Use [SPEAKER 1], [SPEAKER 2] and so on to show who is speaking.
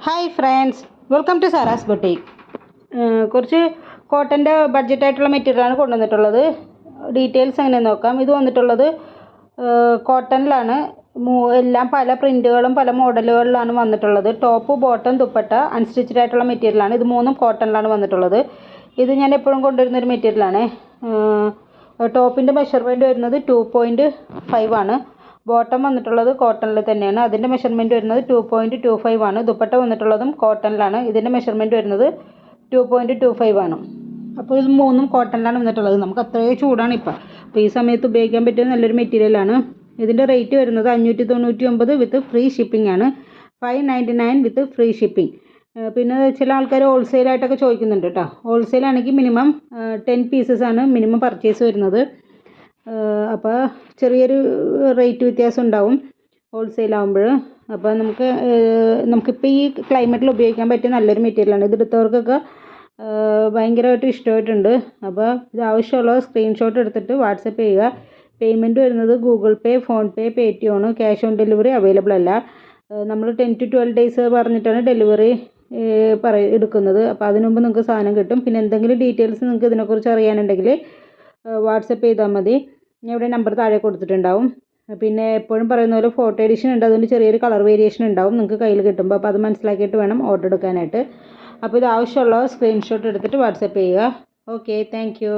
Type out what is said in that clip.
[SPEAKER 1] Hi friends, welcome to Sara's boutique. കുറച്ച് കോട്ടൻ്റെ ബഡ്ജറ്റായിട്ടുള്ള മെറ്റീരിയലാണ് കൊണ്ടുവന്നിട്ടുള്ളത്. ഡീറ്റെയിൽസ് എങ്ങനെ നോക്കാം. ഇത് വന്നിട്ടുള്ളത് കോട്ടണിലാണ്. എല്ലാം പല പ്രിൻറ്റുകളും പല മോഡലുകളിലാണ് വന്നിട്ടുള്ളത്. ടോപ്പ്, ബോട്ടം, ദുപ്പട്ട അൺസ്റ്റിച്ചഡ് ആയിട്ടുള്ള മെറ്റീരിയലാണ്. ഇത് മൂന്നും കോട്ടണിലാണ് വന്നിട്ടുള്ളത്. ഇത് ഞാൻ എപ്പോഴും കൊണ്ടുവരുന്നൊരു മെറ്റീരിയലാണ്. ടോപ്പിൻ്റെ മെഷർമെൻറ്റ് വരുന്നത് 2.5 ആണ്. ബോട്ടം വന്നിട്ടുള്ളത് കോട്ടണിൽ തന്നെയാണ്. അതിൻ്റെ മെഷർമെൻറ്റ് വരുന്നത് 2.25 ആണ്. ദുപ്പട്ട വന്നിട്ടുള്ളതും കോട്ടണിലാണ്. ഇതിൻ്റെ മെഷർമെൻറ്റ് വരുന്നത് 2.25 ആണ്. അപ്പോൾ ഇത് മൂന്നും കോട്ടണിലാണ് വന്നിട്ടുള്ളത്. നമുക്ക് അത്രയും ചൂടാണ് ഇപ്പോൾ. അപ്പോൾ ഈ സമയത്ത് ഉപയോഗിക്കാൻ പറ്റിയ നല്ലൊരു മെറ്റീരിയലാണ്. ഇതിൻ്റെ റേറ്റ് വരുന്നത് 599 വിത്ത് ഫ്രീ ഷിപ്പിംഗ് ആണ്. 599 വിത്ത് ഫ്രീ ഷിപ്പിംഗ്. പിന്നെ ചില ആൾക്കാർ ഹോൾസെയിലായിട്ടൊക്കെ ചോദിക്കുന്നുണ്ട് കേട്ടോ. ഹോൾസെയിലാണെങ്കിൽ മിനിമം 10 പീസസ് ആണ് മിനിമം പർച്ചേസ് വരുന്നത്. അപ്പോൾ ചെറിയൊരു റേറ്റ് വ്യത്യാസം ഉണ്ടാവും ഹോൾസെയിലാകുമ്പോൾ. അപ്പോൾ നമുക്കിപ്പോൾ ഈ ക്ലൈമറ്റിൽ ഉപയോഗിക്കാൻ പറ്റിയ നല്ലൊരു മെറ്റീരിയലാണ്. ഇതെടുത്തവർക്കൊക്കെ ഭയങ്കരമായിട്ട് ഇഷ്ടമായിട്ടുണ്ട്. അപ്പോൾ ഇത് ആവശ്യമുള്ള സ്ക്രീൻഷോട്ട് എടുത്തിട്ട് വാട്സപ്പ് ചെയ്യുക. പേയ്മെൻറ്റ് വരുന്നത് ഗൂഗിൾ പേ, ഫോൺ പേ, പേടിഎം ആണ്. ക്യാഷ് ഓൺ ഡെലിവറി അവൈലബിൾ അല്ല. നമ്മൾ 10 to 12 days പറഞ്ഞിട്ടാണ് ഡെലിവറി എടുക്കുന്നത്. അപ്പോൾ അതിനു മുമ്പ് നിങ്ങൾക്ക് സാധനം കിട്ടും. പിന്നെ എന്തെങ്കിലും ഡീറ്റെയിൽസ് നിങ്ങൾക്ക് ഇതിനെക്കുറിച്ച് അറിയാനുണ്ടെങ്കിൽ വാട്സപ്പ് ചെയ്താൽ മതി. ഞാൻ ഇവിടെ നമ്പർ താഴെ കൊടുത്തിട്ടുണ്ടാവും. പിന്നെ എപ്പോഴും പറയുന്ന പോലെ ഫോട്ടോ എഡിഷൻ ഉണ്ട്. അതുകൊണ്ട് ചെറിയൊരു കളർ വേരിയേഷൻ ഉണ്ടാവും നിങ്ങൾക്ക് കയ്യിൽ കിട്ടുമ്പോൾ. അപ്പോൾ അത് മനസ്സിലാക്കിയിട്ട് വേണം ഓർഡർ എടുക്കാനായിട്ട്. അപ്പോൾ ഇത് ആവശ്യമുള്ള സ്ക്രീൻഷോട്ട് എടുത്തിട്ട് വാട്സപ്പ് ചെയ്യുക. Okay, thank you.